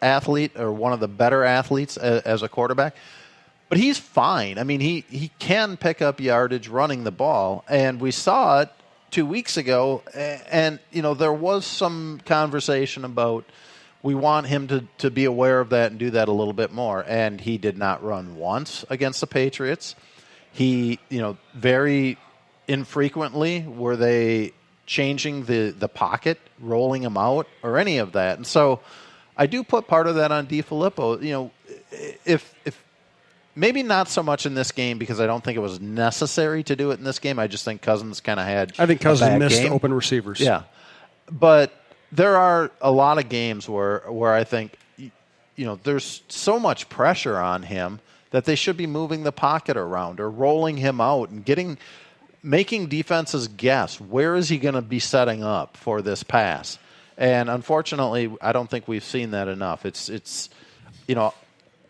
athlete or one of the better athletes as a quarterback. But he's fine. I mean, he can pick up yardage running the ball, and we saw it 2 weeks ago. And, there was some conversation about we want him to be aware of that and do that a little bit more. And he did not run once against the Patriots. He, very infrequently were they changing the pocket, rolling him out, or any of that. And so I do put part of that on DeFilippo. If maybe not so much in this game because I don't think it was necessary to do it in this game. I just think Cousins kind of had I think Cousins missed game. Open receivers. Yeah. But there are a lot of games where I think, there's so much pressure on him that they should be moving the pocket around or rolling him out and making defenses guess where is he going to be setting up for this pass. And unfortunately, I don't think we've seen that enough. It's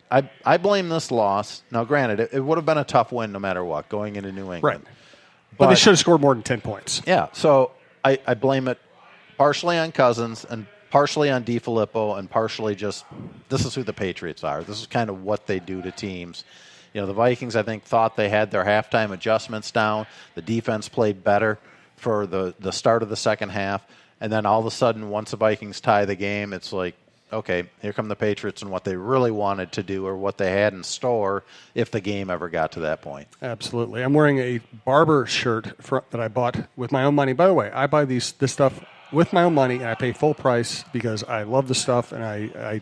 I blame this loss. Now, granted, it would have been a tough win no matter what going into New England. Right. But they should have scored more than 10 points. Yeah. So I blame it partially on Cousins and partially on DeFilippo and partially just this is who the Patriots are. This is kind of what they do to teams. The Vikings, I think, thought they had their halftime adjustments down. The defense played better for the start of the second half. And then all of a sudden, once the Vikings tie the game, it's like, okay, here come the Patriots and what they really wanted to do or what they had in store if the game ever got to that point. Absolutely. I'm wearing a Barber shirt that I bought with my own money. By the way, I buy this stuff with my own money, and I pay full price because I love the stuff, and I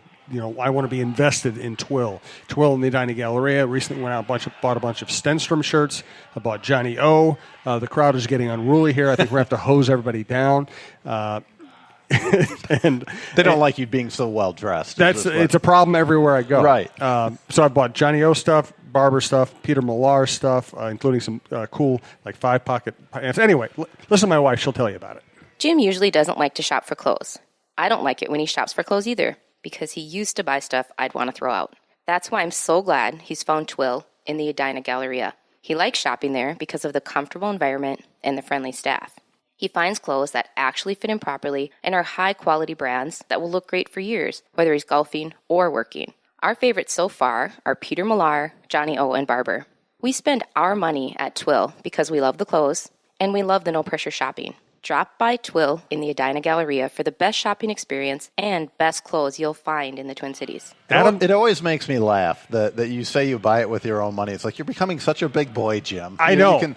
want to be invested in Twill. Twill in the Edina Galleria recently went out bought a bunch of Stenstrom shirts. I bought Johnny O. The crowd is getting unruly here. I think we're going to have to hose everybody down. And they don't like you being so well dressed. It's a problem everywhere I go. Right. So I bought Johnny O stuff, Barber stuff, Peter Millar stuff, including some cool 5-pocket pants. Anyway, listen to my wife; she'll tell you about it. Jim usually doesn't like to shop for clothes. I don't like it when he shops for clothes either, because he used to buy stuff I'd want to throw out. That's why I'm so glad he's found Twill in the Edina Galleria. He likes shopping there because of the comfortable environment and the friendly staff. He finds clothes that actually fit him properly and are high-quality brands that will look great for years, whether he's golfing or working. Our favorites so far are Peter Millar, Johnny O, and Barber. We spend our money at Twill because we love the clothes and we love the no-pressure shopping. Drop by Twill in the Edina Galleria for the best shopping experience and best clothes you'll find in the Twin Cities. Adam, it always makes me laugh that you say you buy it with your own money. It's like you're becoming such a big boy, Jim. I know.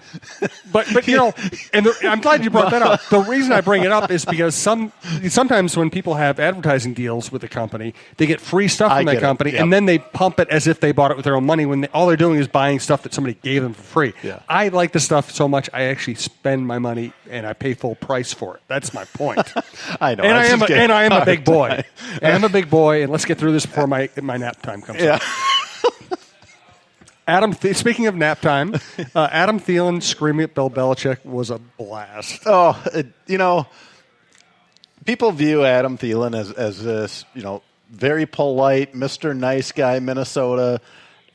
But I'm glad you brought that up. The reason I bring it up is because sometimes when people have advertising deals with a company, they get free stuff from that company, and then they pump it as if they bought it with their own money when all they're doing is buying stuff that somebody gave them for free. Yeah. I like the stuff so much, I actually spend my money and I pay full price for it. That's my point. I know. And I am a big boy. And I'm a big boy, and let's get through this before my nap time comes up. Adam, speaking of nap time, Adam Thielen screaming at Bill Belichick was a blast. Oh, people view Adam Thielen as this, very polite, Mr. Nice Guy, Minnesota.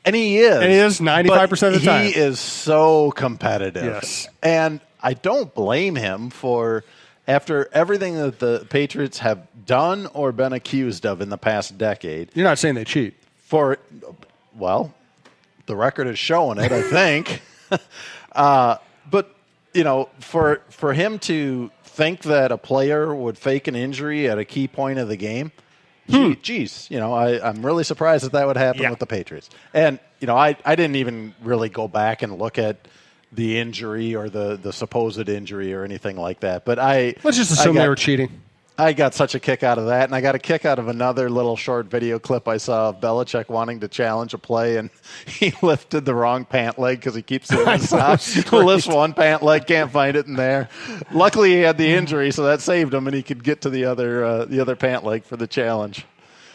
And he is. And he is 95% of the time. He is so competitive. Yes. And I don't blame him for, after everything that the Patriots have done or been accused of in the past decade. You're not saying they cheat. Well, the record is showing it, I think. But, for him to think that a player would fake an injury at a key point of the game, geez, I'm really surprised that would happen with the Patriots. And, I didn't even really go back and look at the injury or the supposed injury or anything like that. But let's just assume they were cheating. I got such a kick out of that, and I got a kick out of another little short video clip I saw of Belichick wanting to challenge a play, and he lifted the wrong pant leg because he keeps doing this. He lifts one pant leg, can't find it in there. Luckily, he had the injury, so that saved him, and he could get to the other pant leg for the challenge.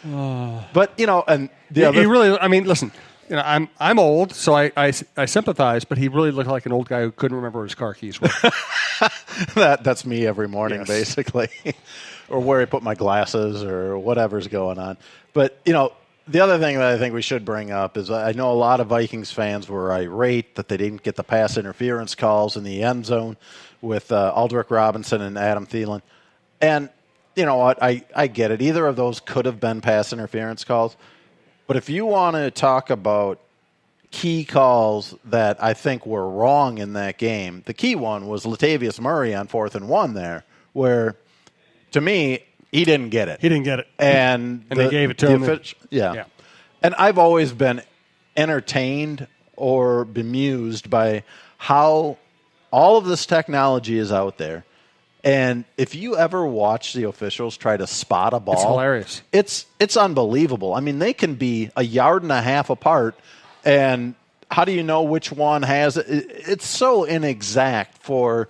But and the other, he really. I mean, listen. I'm old, so I sympathize, but he really looked like an old guy who couldn't remember where his car keys were. That's me every morning, basically, or where I put my glasses or whatever's going on. But, the other thing that I think we should bring up is I know a lot of Vikings fans were irate that they didn't get the pass interference calls in the end zone with Aldrick Robinson and Adam Thielen. And you know what? I get it. Either of those could have been pass interference calls. But if you want to talk about key calls that I think were wrong in that game, the key one was Latavius Murray on 4th and 1 there, where, to me, he didn't get it. He didn't get it. And they gave it to him. Yeah. And I've always been entertained or bemused by how all of this technology is out there. And if you ever watch the officials try to spot a ball, it's hilarious. It's unbelievable. I mean, they can be a yard and a half apart, and how do you know which one has it? It's so inexact for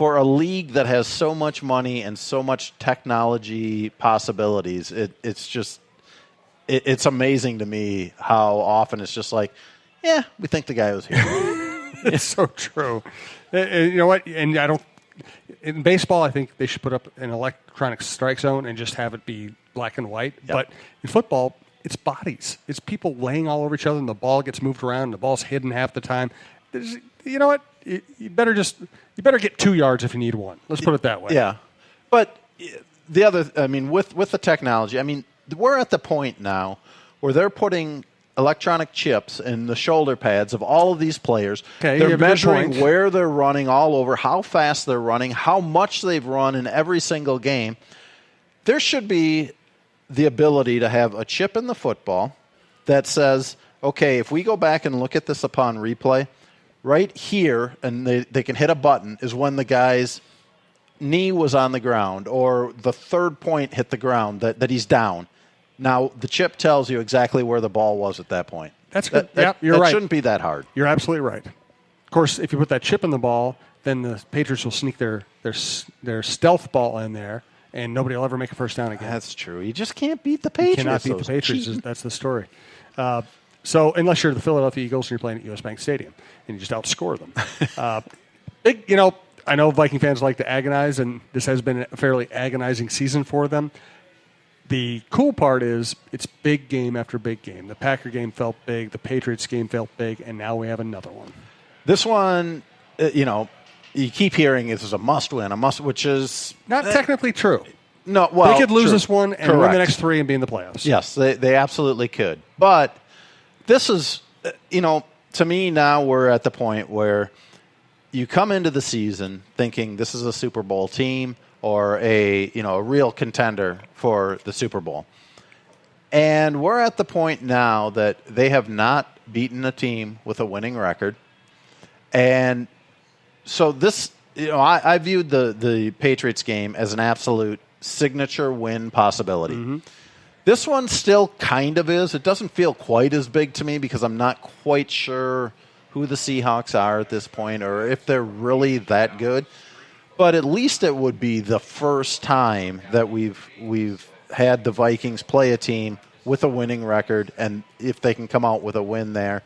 a league that has so much money and so much technology possibilities. It's amazing to me how often it's just like, yeah, we think the guy was here. It's so true. You know what? And I don't. In baseball, I think they should put up an electronic strike zone and just have it be black and white. Yep. But in football, it's bodies. It's people laying all over each other, and the ball gets moved around, and the ball's hidden half the time. You know what? You better get 2 yards if you need one. Let's put it that way. Yeah. But the other, I mean, with the technology, I mean, we're at the point now where they're putting electronic chips in the shoulder pads of all of these players. Okay, they're measuring where they're running all over, how fast they're running, how much they've run in every single game. There should be the ability to have a chip in the football that says, okay, if we go back and look at this upon replay, right here, and they can hit a button, is when the guy's knee was on the ground or the third point hit the ground, that he's down. Now, the chip tells you exactly where the ball was at that point. That's good. You're right. That shouldn't be that hard. You're absolutely right. Of course, if you put that chip in the ball, then the Patriots will sneak their stealth ball in there, and nobody will ever make a first down again. That's true. You just can't beat the Patriots. You cannot beat the Patriots. That's the story. So unless you're the Philadelphia Eagles and you're playing at US Bank Stadium, and you just outscore them. I know Viking fans like to agonize, and this has been a fairly agonizing season for them. The cool part is it's big game after big game. The Packer game felt big. The Patriots game felt big. And now we have another one. This one, you keep hearing this is a must-win, which is... Not technically true. No, well, they could lose true. this one and win the next 3 and be in the playoffs. Yes, they absolutely could. But this is, to me now we're at the point where you come into the season thinking this is a Super Bowl team or a real contender for the Super Bowl. And we're at the point now that they have not beaten a team with a winning record. And so this, I viewed the Patriots game as an absolute signature win possibility. Mm-hmm. This one still kind of is. It doesn't feel quite as big to me because I'm not quite sure who the Seahawks are at this point or if they're really that good. But at least it would be the first time that we've had the Vikings play a team with a winning record, and if they can come out with a win there,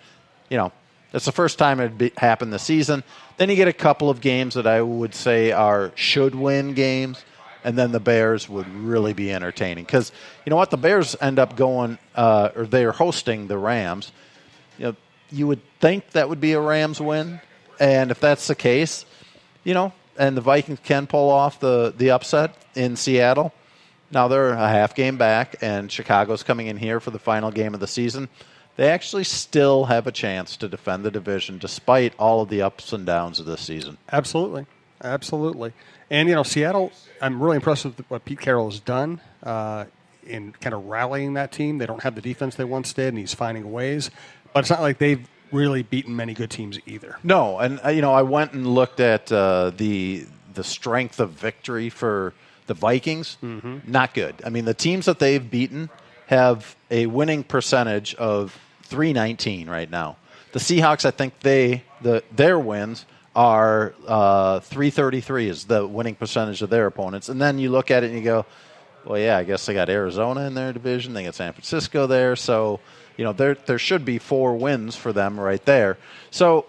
that's the first time it happened this season. Then you get a couple of games that I would say are should-win games, and then the Bears would really be entertaining. Because you know what? The Bears end up going, or they're hosting the Rams. You would think that would be a Rams win, and if that's the case, and the Vikings can pull off the upset in Seattle. Now they're a half game back, and Chicago's coming in here for the final game of the season. They actually still have a chance to defend the division despite all of the ups and downs of this season. Absolutely. And, Seattle, I'm really impressed with what Pete Carroll has done in kind of rallying that team. They don't have the defense they once did, and he's finding ways. But it's not like they've really beaten many good teams either. No, and I went and looked at the strength of victory for the Vikings. Mm-hmm. Not good. I mean, the teams that they've beaten have a winning percentage of .319 right now. The Seahawks, I think their wins are .333 is the winning percentage of their opponents. And then you look at it and you go, well, yeah, I guess they got Arizona in their division. They got San Francisco there. So, there should be 4 wins for them right there. So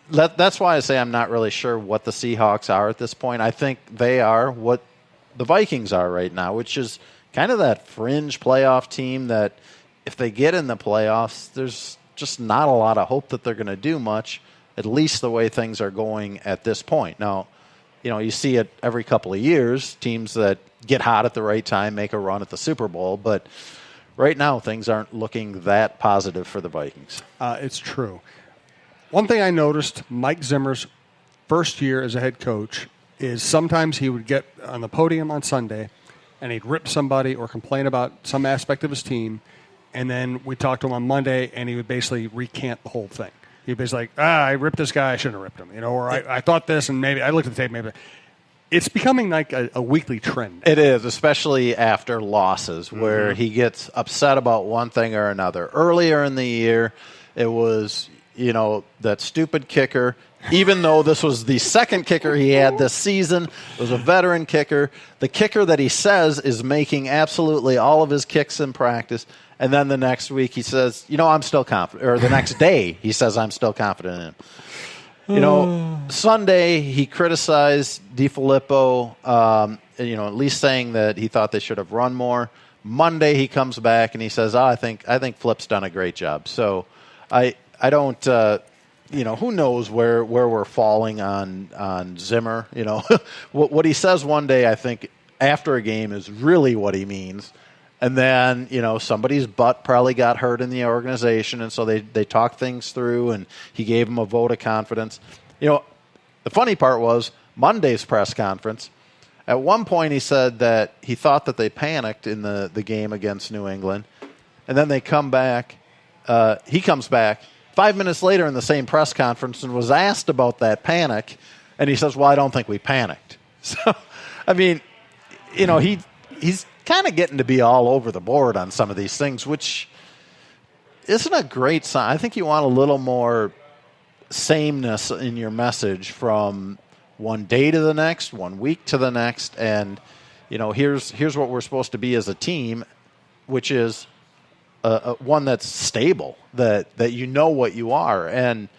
that's why I say I'm not really sure what the Seahawks are at this point. I think they are what the Vikings are right now, which is kind of that fringe playoff team that if they get in the playoffs, there's just not a lot of hope that they're going to do much, at least the way things are going at this point. Now, you see it every couple of years, teams that get hot at the right time make a run at the Super Bowl, but right now things aren't looking that positive for the Vikings. It's true. One thing I noticed, Mike Zimmer's first year as a head coach is sometimes he would get on the podium on Sunday and he'd rip somebody or complain about some aspect of his team, and then we'd talk to him on Monday and he would basically recant the whole thing. He'd be like, I ripped this guy, I shouldn't have ripped him, or I thought this, and maybe I looked at the tape, maybe. It's becoming like a weekly trend. It is, especially after losses, where he gets upset about one thing or another. Earlier in the year, it was, that stupid kicker. Even though this was the second kicker he had this season, it was a veteran kicker. The kicker that he says is making absolutely all of his kicks in practice. And then the next week he says, I'm still confident. Or the next day he says, I'm still confident in him. Sunday he criticized DiFilippo, at least saying that he thought they should have run more. Monday he comes back and he says, I think Flip's done a great job. So I don't, who knows where we're falling on Zimmer. What he says one day, I think after a game is really what he means. And then, somebody's butt probably got hurt in the organization, and so they talked things through, and he gave him a vote of confidence. The funny part was Monday's press conference. At one point he said that he thought that they panicked in the game against New England, and then they come back. He comes back 5 minutes later in the same press conference and was asked about that panic, and he says, well, I don't think we panicked. So, he's kind of getting to be all over the board on some of these things, which isn't a great sign. I think you want a little more sameness in your message from one day to the next, 1 week to the next, and here's what we're supposed to be as a team, which is one that's stable, that what you are. And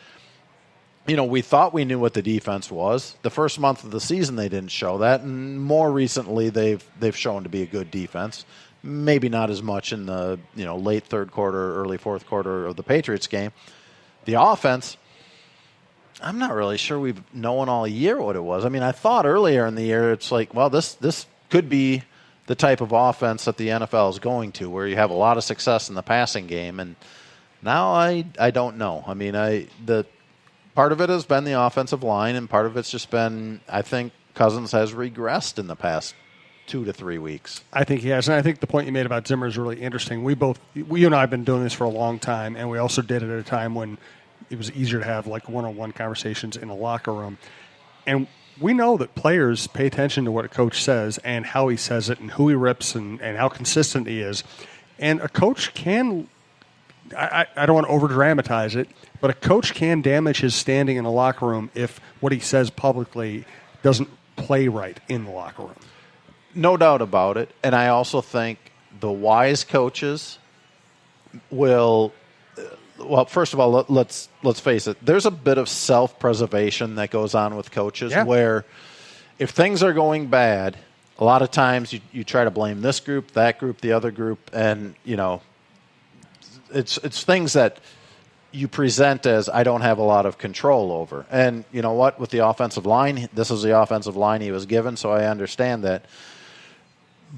we thought we knew what the defense was. The first month of the season, they didn't show that, and more recently, they've shown to be a good defense. Maybe not as much in the late third quarter, early fourth quarter of the Patriots game. The offense, I'm not really sure we've known all year what it was. I thought earlier in the year, it's like, well, this could be the type of offense that the NFL is going to, where you have a lot of success in the passing game, and now I don't know. The part of it has been the offensive line, and part of it's just been, I think, Cousins has regressed in the past 2 to 3 weeks. I think he has, and I think the point you made about Zimmer is really interesting. You and I have been doing this for a long time, and we also did it at a time when it was easier to have like one-on-one conversations in the locker room. And we know that players pay attention to what a coach says and how he says it and who he rips and how consistent he is. And a coach can, I don't want to over-dramatize it, but a coach can damage his standing in the locker room if what he says publicly doesn't play right in the locker room. No doubt about it. And I also think the wise coaches will, well, first of all, let's face it. There's a bit of self-preservation that goes on with coaches where if things are going bad, a lot of times you try to blame this group, that group, the other group, and, it's things that you present as I don't have a lot of control over. And you know what? With the offensive line, this is the offensive line he was given, so I understand that.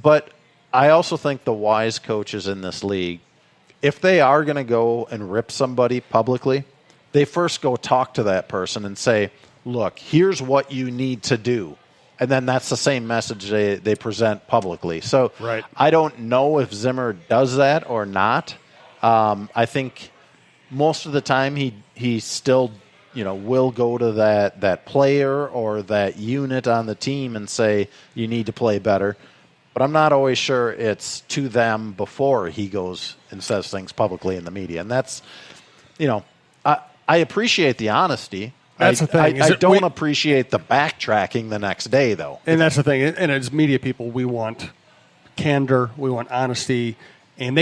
But I also think the wise coaches in this league, if they are going to go and rip somebody publicly, they first go talk to that person and say, look, here's what you need to do. And then that's the same message they present publicly. So right. I don't know if Zimmer does that or not. I think most of the time he still will go to that player or that unit on the team and say, you need to play better. But I'm not always sure it's to them before he goes and says things publicly in the media. And that's, I appreciate the honesty. That's the thing. I don't appreciate the backtracking the next day, though. And that's the thing. And as media people, we want candor, we want honesty, and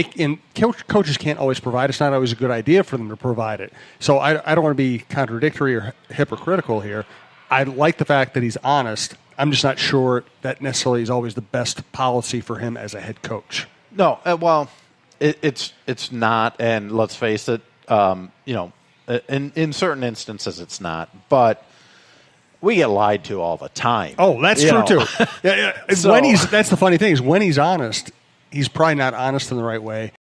coaches can't always provide. It's not always a good idea for them to provide it. So I don't want to be contradictory or hypocritical here. I like the fact that he's honest. I'm just not sure that necessarily is always the best policy for him as a head coach. No, well, it's not, and let's face it, in certain instances it's not. But we get lied to all the time. Oh, that's true too. Yeah. So- That's the funny thing is when he's honest, he's probably not honest in the right way.